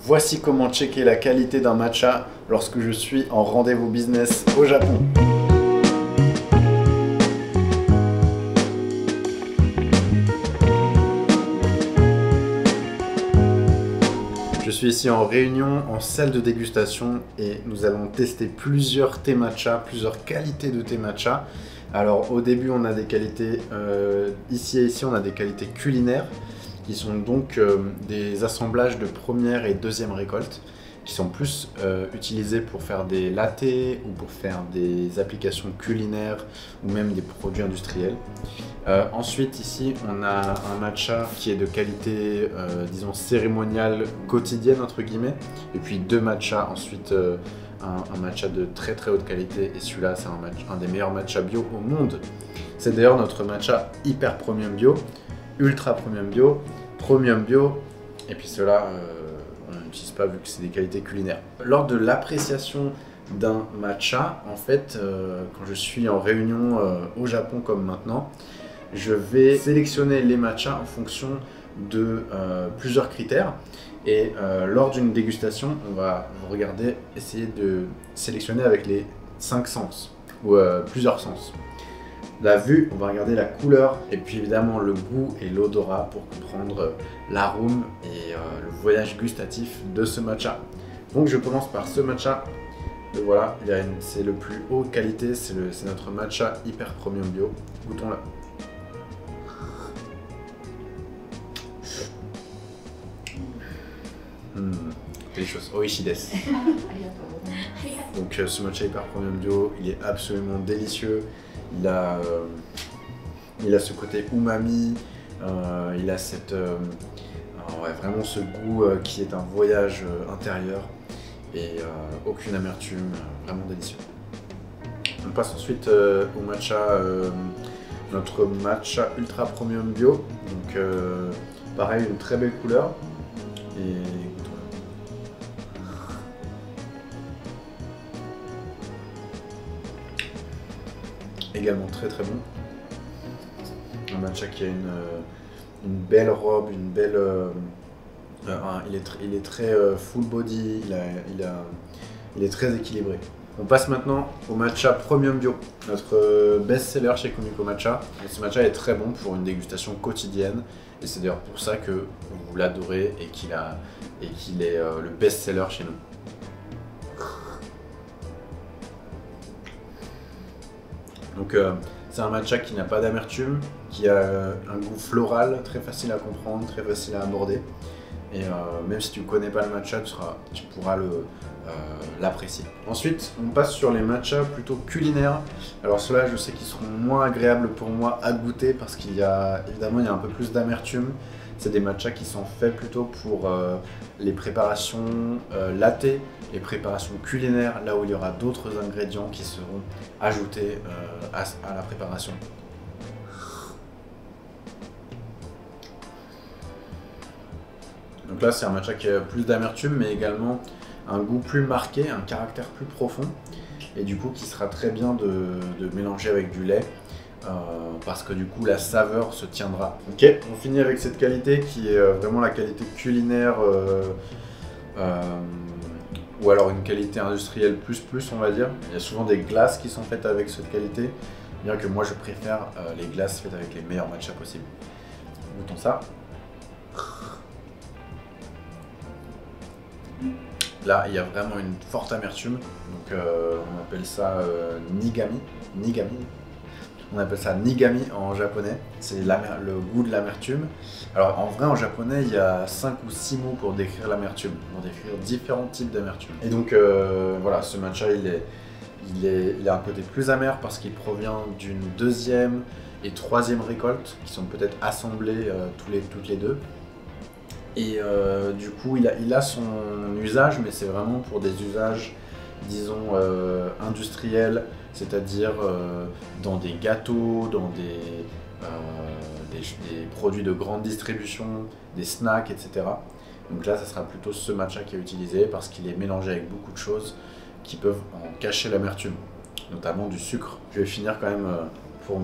Voici comment checker la qualité d'un matcha lorsque je suis en rendez-vous business au Japon. Je suis ici en réunion, en salle de dégustation et nous allons tester plusieurs thés matcha, plusieurs qualités de thé matcha. Alors au début on a des qualités, ici on a des qualités culinaires qui sont donc des assemblages de première et deuxième récolte qui sont plus utilisés pour faire des lattés ou pour faire des applications culinaires ou même des produits industriels. Ensuite ici on a un matcha qui est de qualité disons cérémoniale quotidienne entre guillemets et puis deux matchas ensuite un matcha de très très haute qualité et celui-là c'est un des meilleurs matchas bio au monde. C'est d'ailleurs notre matcha hyper premium bio, ultra premium bio et puis ceux-là on n'utilise pas vu que c'est des qualités culinaires. Lors de l'appréciation d'un matcha, en fait, quand je suis en réunion au Japon comme maintenant, je vais sélectionner les matchas en fonction de plusieurs critères. Et lors d'une dégustation, on va regarder, essayer de sélectionner avec les 5 sens ou plusieurs sens. La vue, on va regarder la couleur et puis évidemment le goût et l'odorat pour comprendre l'arôme et le voyage gustatif de ce matcha. Donc je commence par ce matcha. Et voilà, c'est le plus haut qualité, c'est notre matcha hyper premium bio. Goûtons-le. Delicious, oishi desu. Donc ce matcha hyper premium bio, il est absolument délicieux. Il a ce côté umami, il a vraiment ce goût qui est un voyage intérieur et aucune amertume, vraiment délicieux. On passe ensuite au matcha, notre matcha ultra premium bio. Donc pareil, une très belle couleur. Et également très très bon. Un matcha qui a une belle robe, une belle. Il est très full body, il est très équilibré. On passe maintenant au matcha premium bio, notre best-seller chez Kumiko Matcha. Et ce matcha est très bon pour une dégustation quotidienne et c'est d'ailleurs pour ça que vous l'adorez et qu'il est le best-seller chez nous. Donc c'est un matcha qui n'a pas d'amertume, qui a un goût floral, très facile à comprendre, très facile à aborder. Et même si tu ne connais pas le matcha, tu pourras l'apprécier. Ensuite, on passe sur les matchas plutôt culinaires. Alors ceux-là, je sais qu'ils seront moins agréables pour moi à goûter parce évidemment, il y a un peu plus d'amertume. C'est des matchas qui sont faits plutôt pour les préparations latté, les préparations culinaires, là où il y aura d'autres ingrédients qui seront ajoutés à la préparation. Donc là, c'est un matcha qui a plus d'amertume, mais également un goût plus marqué, un caractère plus profond, et du coup qui sera très bien de mélanger avec du lait. Parce que du coup la saveur se tiendra. Ok, on finit avec cette qualité qui est vraiment la qualité culinaire ou alors une qualité industrielle plus on va dire. Il y a souvent des glaces qui sont faites avec cette qualité, bien que moi je préfère les glaces faites avec les meilleurs matchas possibles. Goûtons ça. Là il y a vraiment une forte amertume, donc on appelle ça nigami. On appelle ça nigami en japonais, c'est le goût de l'amertume. Alors en vrai en japonais il y a 5 ou 6 mots pour décrire l'amertume, pour décrire différents types d'amertume. Et donc voilà, ce matcha il a un côté plus amer parce qu'il provient d'une deuxième et troisième récolte qui sont peut-être assemblées toutes les deux. Et du coup il a son usage, mais c'est vraiment pour des usages disons industriels, c'est-à-dire dans des gâteaux, dans des produits de grande distribution, des snacks, etc. Donc là, ça sera plutôt ce matcha qui est utilisé parce qu'il est mélangé avec beaucoup de choses qui peuvent en cacher l'amertume, notamment du sucre. Je vais finir quand même, pour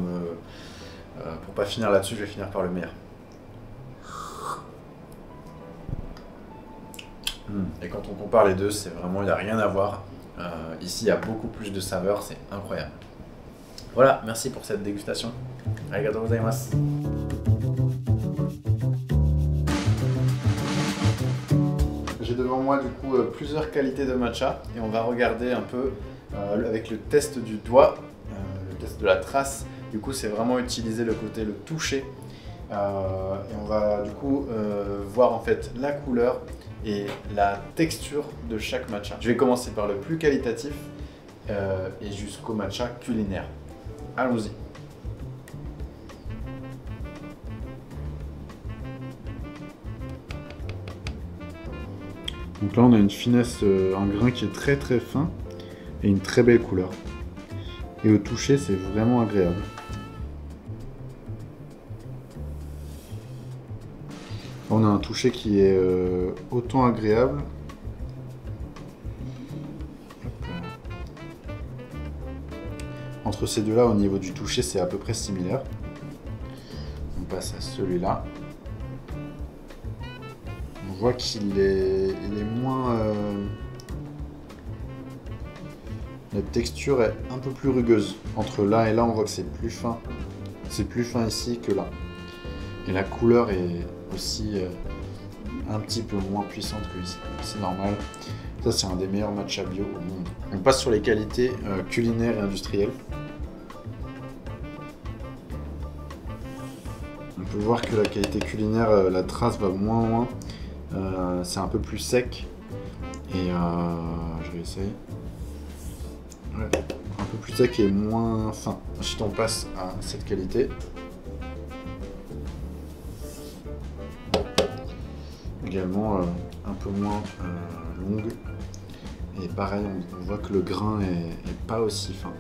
pas finir là-dessus, je vais finir par le meilleur. Et quand on compare les deux, c'est vraiment, il n'y a rien à voir. Ici, il y a beaucoup plus de saveurs, c'est incroyable. Voilà, merci pour cette dégustation. Arigatou gozaimasu. J'ai devant moi du coup plusieurs qualités de matcha et on va regarder un peu avec le test du doigt, le test de la trace. Du coup, c'est vraiment utiliser le côté, le toucher. Et on va du coup voir en fait la couleur et la texture de chaque matcha. Je vais commencer par le plus qualitatif et jusqu'au matcha culinaire. Allons-y. Donc là on a une finesse, un grain qui est très très fin et une très belle couleur. Et au toucher c'est vraiment agréable. On a un toucher qui est autant agréable. Entre ces deux-là, au niveau du toucher, c'est à peu près similaire. On passe à celui-là. On voit qu'il est, moins... La texture est un peu plus rugueuse. Entre là et là, on voit que c'est plus fin. C'est plus fin ici que là. Et la couleur est aussi un petit peu moins puissante que ici. C'est normal. Ça, c'est un des meilleurs matchas bio au monde. On passe sur les qualités culinaires et industrielles. On peut voir que la qualité culinaire, la trace va moins loin. C'est un peu plus sec. Et je vais essayer. Ouais, un peu plus sec et moins fin. Ensuite, on passe à cette qualité. Également un peu moins longue. Et pareil, on voit que le grain est pas aussi fin.